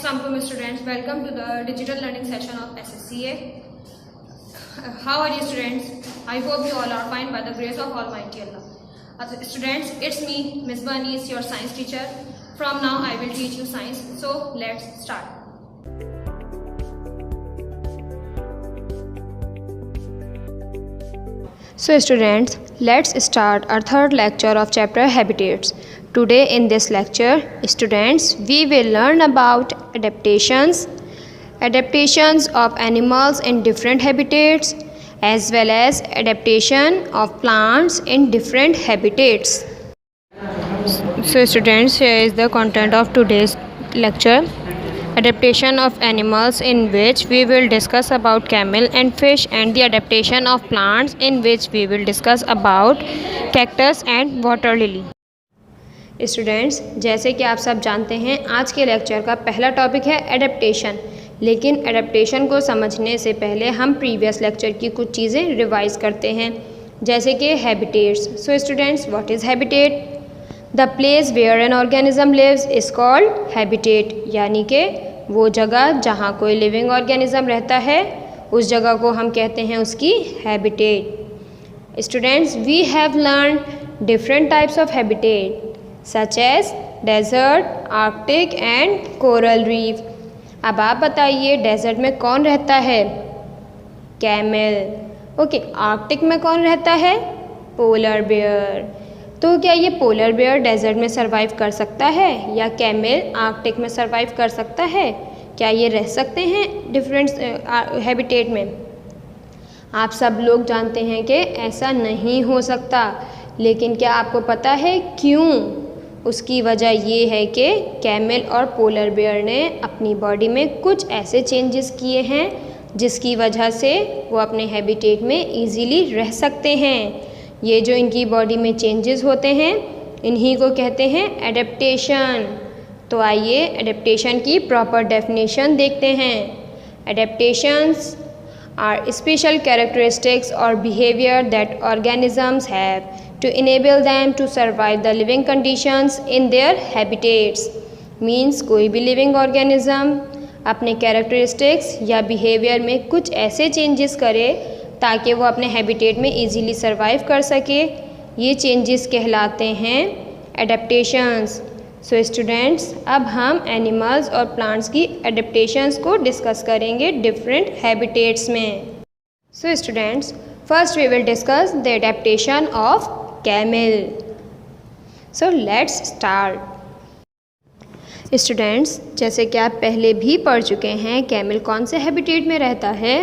Assalamualaikum students, welcome to the digital learning session of SSCA. How are you students? I hope you all are fine by the grace of Almighty Allah. Students, it's me, Miss Banis, your science teacher. From now I will teach you science. So let's start. So students, let's start our third lecture of chapter Habitats. Today in this lecture, students, we will learn about adaptations of animals in different habitats, as well as adaptation of plants in different habitats. So students, here is the content of today's lecture. Adaptation of animals, in which we will discuss about camel and fish, and the adaptation of plants, in which we will discuss about cactus and water lily. Students, जैसे कि आप सब जानते हैं, आज के lecture का पहला टॉपिक है एडेप्टेशन। लेकिन एडेप्टेशन को समझने से पहले हम प्रीवियस लेक्चर की कुछ चीज़ें रिवाइज करते हैं, जैसे कि habitats. So students, what is habitat? The place where an organism lives is called habitat, यानी कि वो जगह जहाँ कोई लिविंग ऑर्गेनिज्म रहता है, उस जगह को हम कहते हैं उसकी habitat. Students, we have learn different types of habitat such as desert, arctic and coral reef. अब आप बताइए, डेजर्ट में कौन रहता है? कैमल। ओके, आर्कटिक में कौन रहता है? Polar bear. तो क्या ये पोलर बेयर डेजर्ट में सरवाइव कर सकता है, या कैमल आर्कटिक में सरवाइव कर सकता है? क्या ये रह सकते हैं डिफरेंट हैबिटेट में? आप सब लोग जानते हैं कि ऐसा नहीं हो सकता, लेकिन क्या आपको पता है क्यों? उसकी वजह ये है कि कैमल और पोलर बेयर ने अपनी बॉडी में कुछ ऐसे चेंजेस किए हैं जिसकी वजह से वो अपने हैबिटेट में इजीली रह सकते हैं। ये जो इनकी बॉडी में चेंजेस होते हैं, इन्हीं को कहते हैं एडेप्टेशन। तो आइए एडेप्टेशन की प्रॉपर डेफिनेशन देखते हैं। एडेप्टेशंस आर स्पेशल कैरेक्टरिस्टिक्स और behaviour that organisms have to enable them to survive the living conditions in their habitats. Means कोई भी living organism अपने characteristics या behavior में कुछ ऐसे changes करे ताकि वो अपने habitat में easily survive कर सके। ये changes कहलाते हैं adaptations. So students, अब हम animals और plants की adaptations को discuss करेंगे different habitats में। So students, first we will discuss the adaptation of camel. So let's start. Students, जैसे कि आप पहले भी पढ़ चुके हैं, कैमल कौन से हैबिटेट में रहता है?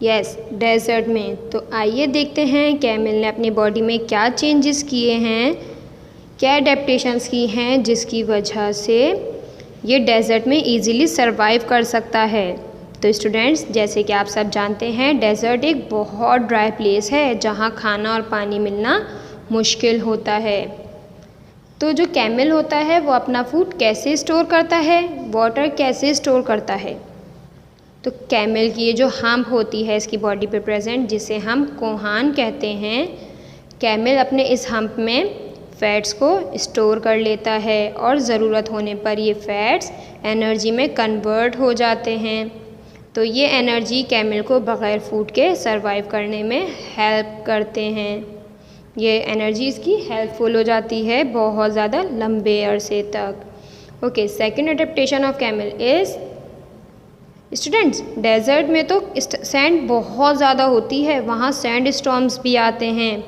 यस, डेजर्ट में। तो आइए देखते हैं कैमल ने अपनी बॉडी में क्या चेंजेस किए हैं, क्या एडेप्टेशंस की हैं जिसकी वजह से ये डेजर्ट में इजीली सरवाइव कर सकता है। तो स्टूडेंट्स, जैसे कि आप सब जानते हैं, डेजर्ट एक बहुत ड्राई प्लेस है जहाँ खाना और पानी मिलना मुश्किल होता है। तो जो कैमल होता है वो अपना फूड कैसे स्टोर करता है, वाटर कैसे स्टोर करता है? तो कैमल की ये जो हम्प होती है इसकी बॉडी पे प्रेजेंट, जिसे हम कोहान कहते हैं, कैमल अपने इस हम्प में फैट्स को स्टोर कर लेता है और ज़रूरत होने पर ये फैट्स एनर्जी में कन्वर्ट हो जाते हैं। तो ये एनर्जी कैमल को बग़ैर फूड के सरवाइव करने में हेल्प करते हैं। ये एनर्जी इसकी हेल्पफुल हो जाती है बहुत ज़्यादा लंबे अरसे तक। Okay, second adaptation of camel is, students, desert में तो सैंड बहुत ज़्यादा होती है, वहाँ सैंड स्टॉर्म्स भी आते हैं।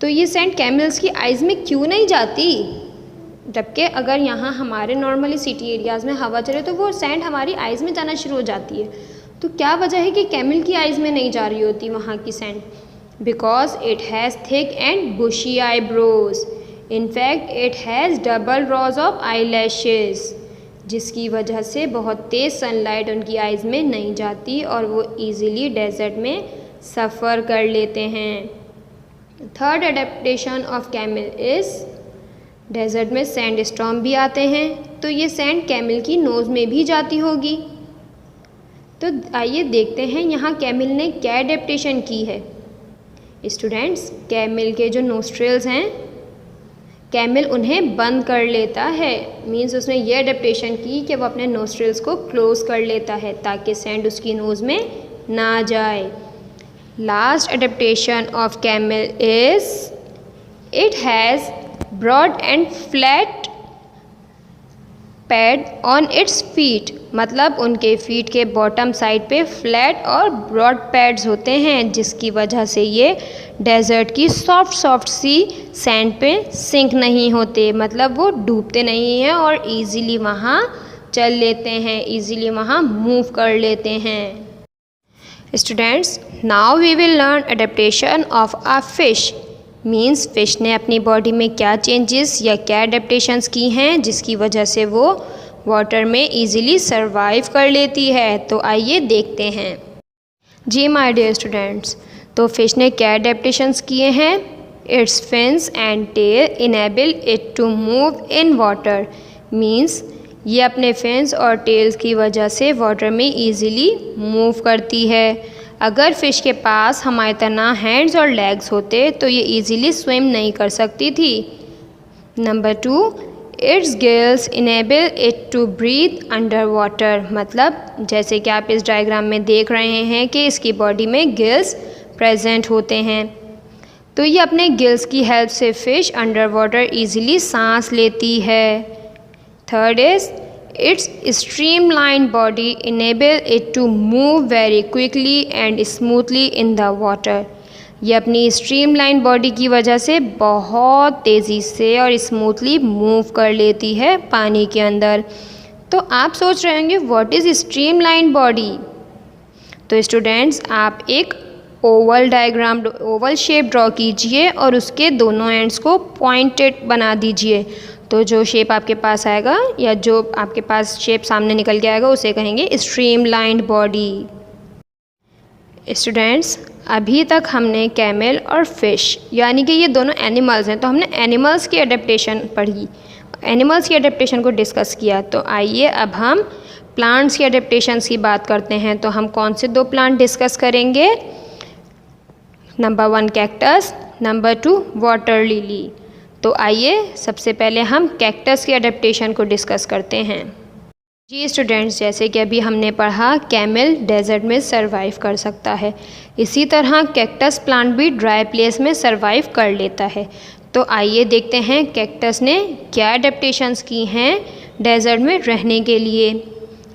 तो ये सैंड कैमल्स की आइज़ में क्यों नहीं जाती? जबकि अगर यहाँ हमारे नॉर्मली सिटी एरियाज़ में हवा चले तो वो सैंड हमारी आइज़ में जाना शुरू हो जाती है। तो क्या वजह है कि कैमल की आइज़ में नहीं जा रही होती वहाँ की sand? Because it has thick and bushy eyebrows. In fact it has double rows of eye lashes, जिसकी वजह से बहुत तेज़ सनलाइट उनकी आइज़ में नहीं जाती और वो ईज़िली डेजर्ट में सफ़र कर लेते हैं। Third adaptation of camel is, desert में सैंड स्टॉर्म भी आते हैं, तो ये सैंड कैमल की नोज़ में भी जाती होगी। तो आइए देखते हैं यहाँ कैमल ने क्या एडेप्टेशन की है। स्टूडेंट्स, कैमल के जो नोस्ट्रिल्स हैं, कैमल उन्हें बंद कर लेता है। मीन्स उसने ये अडेप्टेशन की कि वो अपने नोस्ट्रिल्स को क्लोज कर लेता है ताकि सैंड उसकी नोज़ में ना जाए। Last adaptation of camel is it has broad and flat pad on its feet, मतलब उनके फीट के बॉटम साइड पे फ्लैट और ब्रॉड पैड्स होते हैं, जिसकी वजह से ये डेजर्ट की सॉफ्ट सी सैंड पे सिंक नहीं होते, मतलब वो डूबते नहीं हैं और इजीली वहाँ चल लेते हैं, इजीली वहाँ मूव कर लेते हैं। Students, now we will learn adaptation of a fish. Means fish ने अपनी बॉडी में क्या चेंजेस या क्या अडेप्टेशंस की हैं जिसकी वजह से वो वाटर में इजीली सरवाइव कर लेती है। तो आइए देखते हैं। जी माय डियर स्टूडेंट्स, तो फ़िश ने क्या अडेप्टेशंस किए हैं? Its fins and tail enable it to move in water. Means ये अपने फिन्स और टेल्स की वजह से वाटर में इजीली मूव करती है। अगर फ़िश के पास हमारी तरह हैंड्स और लेग्स होते तो ये इजीली स्विम नहीं कर सकती थी। Number 2, its gills enable it to breathe under water, मतलब जैसे कि आप इस डायग्राम में देख रहे हैं कि इसकी बॉडी में गिल्स प्रेजेंट होते हैं, तो ये अपने गिल्स की हेल्प से फ़िश अंडर वाटर ईज़िली सांस लेती है। Third is its streamline body enable it to move very quickly and smoothly in the water. ये अपनी स्ट्रीमलाइन बॉडी की वजह से बहुत तेज़ी से और स्मूथली मूव कर लेती है पानी के अंदर। तो आप सोच रहे होंगे व्हाट इज़ स्ट्रीमलाइन बॉडी? तो स्टूडेंट्स, आप एक ओवल शेप ड्रॉ कीजिए और उसके दोनों एंड्स को पॉइंटेड बना दीजिए। तो जो शेप आपके पास आएगा या जो आपके पास शेप सामने निकल के आएगा उसे कहेंगे स्ट्रीमलाइंड बॉडी। स्टूडेंट्स, अभी तक हमने कैमल और फिश यानी कि ये दोनों एनिमल्स हैं, तो हमने एनिमल्स की अडेप्टेशन पढ़ी, एनिमल्स की अडेप्टेशन को डिस्कस किया। तो आइए अब हम प्लांट्स की अडेप्टेशंस की बात करते हैं। तो हम कौन से 2 प्लांट डिस्कस करेंगे? Number 1 cactus, number 2 water lily. तो आइए सबसे पहले हम कैक्टस की अडेप्टेशन को डिस्कस करते हैं। जी स्टूडेंट्स, जैसे कि अभी हमने पढ़ा कैमल डेजर्ट में सरवाइव कर सकता है, इसी तरह कैक्टस प्लांट भी ड्राई प्लेस में सरवाइव कर लेता है। तो आइए देखते हैं कैक्टस ने क्या अडेप्टेशंस की हैं डेजर्ट में रहने के लिए।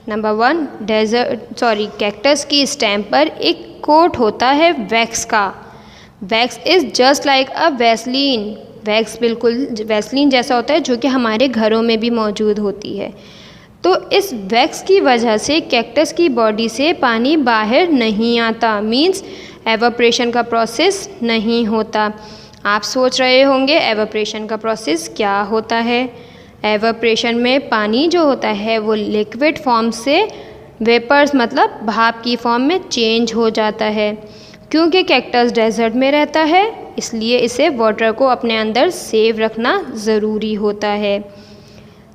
नंबर 1 कैक्टस की स्टेम पर एक कोट होता है वैक्स का। Wax is just like a Vaseline. Wax बिल्कुल वैसलीन जैसा होता है जो कि हमारे घरों में भी मौजूद होती है। तो इस वैक्स की वजह से कैक्टस की बॉडी से पानी बाहर नहीं आता, मीन्स एवापोरेशन का प्रोसेस नहीं होता। आप सोच रहे होंगे एवापोरेशन का प्रोसेस क्या होता है? एवापोरेशन में पानी जो होता है वो लिक्विड फॉर्म से वेपर्स मतलब भाप की फॉर्म में चेंज हो जाता है। क्योंकि कैक्टस डेजर्ट में रहता है इसलिए इसे वाटर को अपने अंदर सेव रखना ज़रूरी होता है।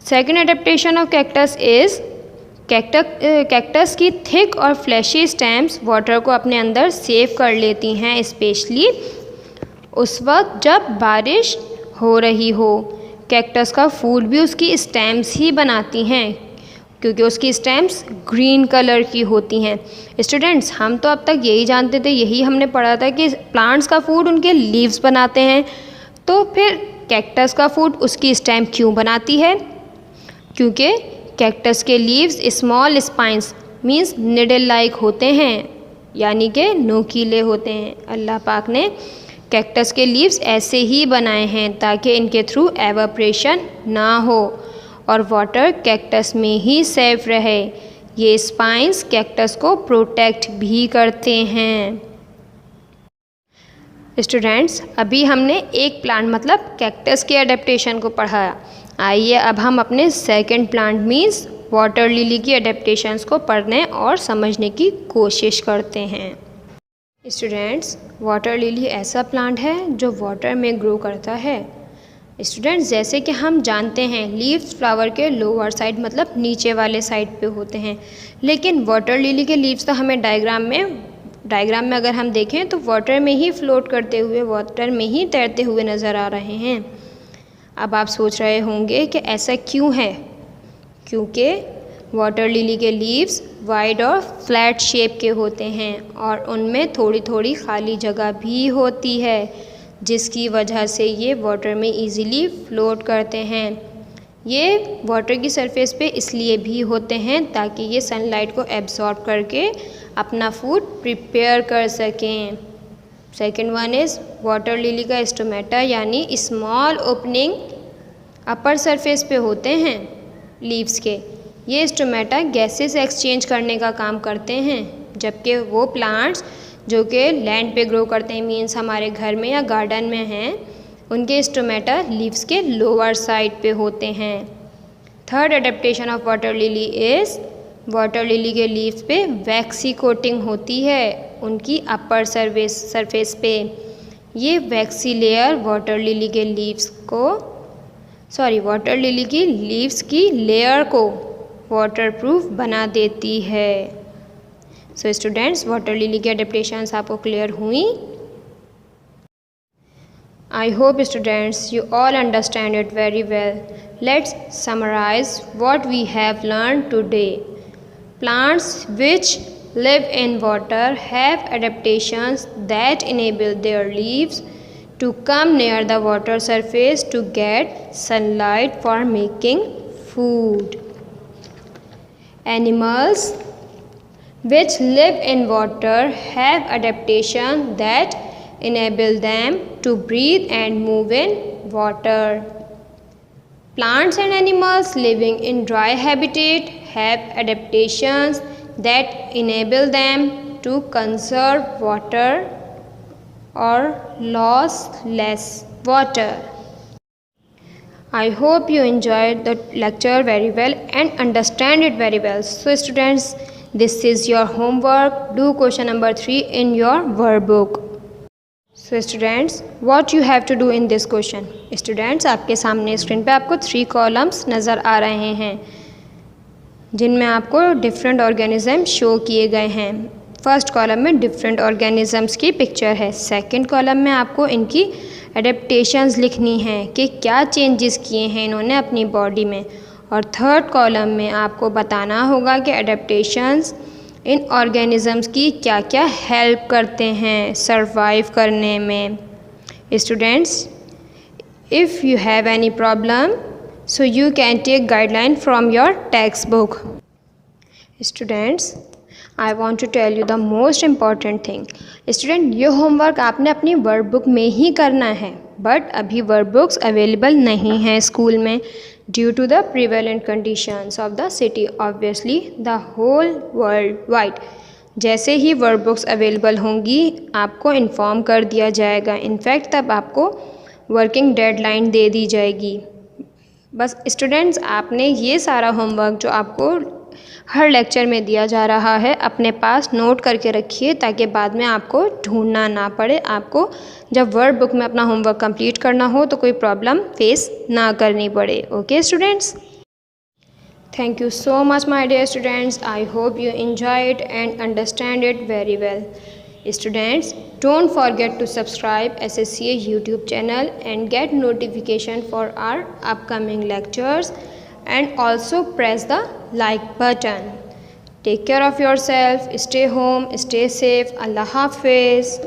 Second adaptation of cactus is cactus की थिक और फ्लैशी स्टेम्स वाटर को अपने अंदर सेव कर लेती हैं, स्पेशली उस वक्त जब बारिश हो रही हो। कैक्टस का फूड भी उसकी स्टेम्स ही बनाती हैं क्योंकि उसकी स्टेम्स ग्रीन कलर की होती हैं। स्टूडेंट्स, हम तो अब तक यही जानते थे, यही हमने पढ़ा था कि प्लांट्स का फूड उनके लीव्स बनाते हैं, तो फिर कैक्टस का फूड उसकी स्टेम क्यों बनाती है? क्योंकि कैक्टस के leaves small spines means needle like होते हैं, यानी कि नोकीले होते हैं। अल्लाह पाक ने कैक्टस के लीव्स ऐसे ही बनाए हैं ताकि इनके थ्रू एवापोरेशन ना हो और वाटर कैक्टस में ही सेफ रहे। ये स्पाइंस कैक्टस को प्रोटेक्ट भी करते हैं। स्टूडेंट्स, अभी हमने एक प्लांट मतलब कैक्टस के अडेप्टेशन को पढ़ा। आइए अब हम अपने second plant means water lily की अडेप्टेशंस को पढ़ने और समझने की कोशिश करते हैं। स्टूडेंट्स, वाटर लिली ऐसा प्लांट है जो वाटर में ग्रो करता है। स्टूडेंट्स, जैसे कि हम जानते हैं लीव्स फ्लावर के लोअर साइड मतलब नीचे वाले साइड पे होते हैं, लेकिन वाटर लिली के लीव्स तो हमें डायग्राम में अगर हम देखें तो वाटर में ही फ्लोट करते हुए, वाटर में ही तैरते हुए नज़र आ रहे हैं। अब आप सोच रहे होंगे कि ऐसा क्यों है, क्योंकि वाटर लिली के लीव्स वाइड और फ्लैट शेप के होते हैं और उनमें थोड़ी थोड़ी खाली जगह भी होती है, जिसकी वजह से ये वाटर में इजीली फ्लोट करते हैं। ये वाटर की सरफेस पे इसलिए भी होते हैं ताकि ये सनलाइट को एब्जॉर्ब करके अपना फूड प्रिपेयर कर सकें। Second one is water lily का स्टोमेटा यानी स्मॉल ओपनिंग अपर सरफेस पे होते हैं लीव्स के। ये स्टोमेटा गैसेस एक्सचेंज करने का काम करते हैं, जबकि वो प्लांट्स जो कि लैंड पे ग्रो करते हैं, मीन्स हमारे घर में या गार्डन में हैं, उनके स्टोमेटा लीव्स के लोअर साइड पे होते हैं। Third adaptation of water lily is water lily के लीव्स पे वैक्सी कोटिंग होती है उनकी अपर सरफेस पे। ये वैक्सी लेयर वाटर लिली के वाटर लिली की लीव्स की लेयर को वाटरप्रूफ बना देती है। सो स्टूडेंट्स, वाटर लिली की एडेप्टेशंस आपको क्लियर हुई? I hope students you all understand it very well. Let's summarize what we have learned today. Plants which live in water have adaptations that enable their leaves to come near the water surface to get sunlight for making food. Animals which live in water have adaptations that enable them to breathe and move in water. Plants and animals living in dry habitat have adaptations that enable them to conserve water or lose less water. I hope you enjoyed the lecture very well and understand it very well. So students, this is your homework. Do question number 3 in your workbook. So students, what you have to do in this question? Students, आपके सामने screen पे आपको 3 columns नज़र आ रहे हैं जिनमें आपको different organism show किए गए हैं। फर्स्ट कॉलम में डिफरेंट ऑर्गेनिजम्स की पिक्चर है। सेकंड कॉलम में आपको इनकी एडेप्टेशंस लिखनी है कि क्या चेंजेस किए हैं इन्होंने अपनी बॉडी में। और थर्ड कॉलम में आपको बताना होगा कि एडेप्टेशंस इन ऑर्गेनिजम्स की क्या क्या हेल्प करते हैं सरवाइव करने में। Students, if you have any problem so you can take guideline from your text book. Students, I want to tell you the most important thing. Student, ये होमवर्क आपने अपनी वर्कबुक में ही करना है, बट अभी वर्कबुक्स अवेलेबल नहीं हैं school में due to the prevalent conditions of the city, obviously the whole world wide। जैसे ही वर्कबुक्स अवेलेबल होंगी आपको इन्फॉर्म कर दिया जाएगा। इनफैक्ट तब आपको वर्किंग डेडलाइन दे दी जाएगी। बस स्टूडेंट्स, आपने ये सारा होमवर्क जो आपको हर लेक्चर में दिया जा रहा है अपने पास नोट करके रखिए, ताकि बाद में आपको ढूंढना ना पड़े। आपको जब वर्ड बुक में अपना होमवर्क कंप्लीट करना हो तो कोई प्रॉब्लम फेस ना करनी पड़े। Okay students, thank you so much my dear students. I hope you enjoy it and understand it very well. Students, don't forget to subscribe SSCA YouTube channel and get notification for our upcoming lectures, and also press the like button. Take care of yourself, stay home, stay safe. Allah Hafiz.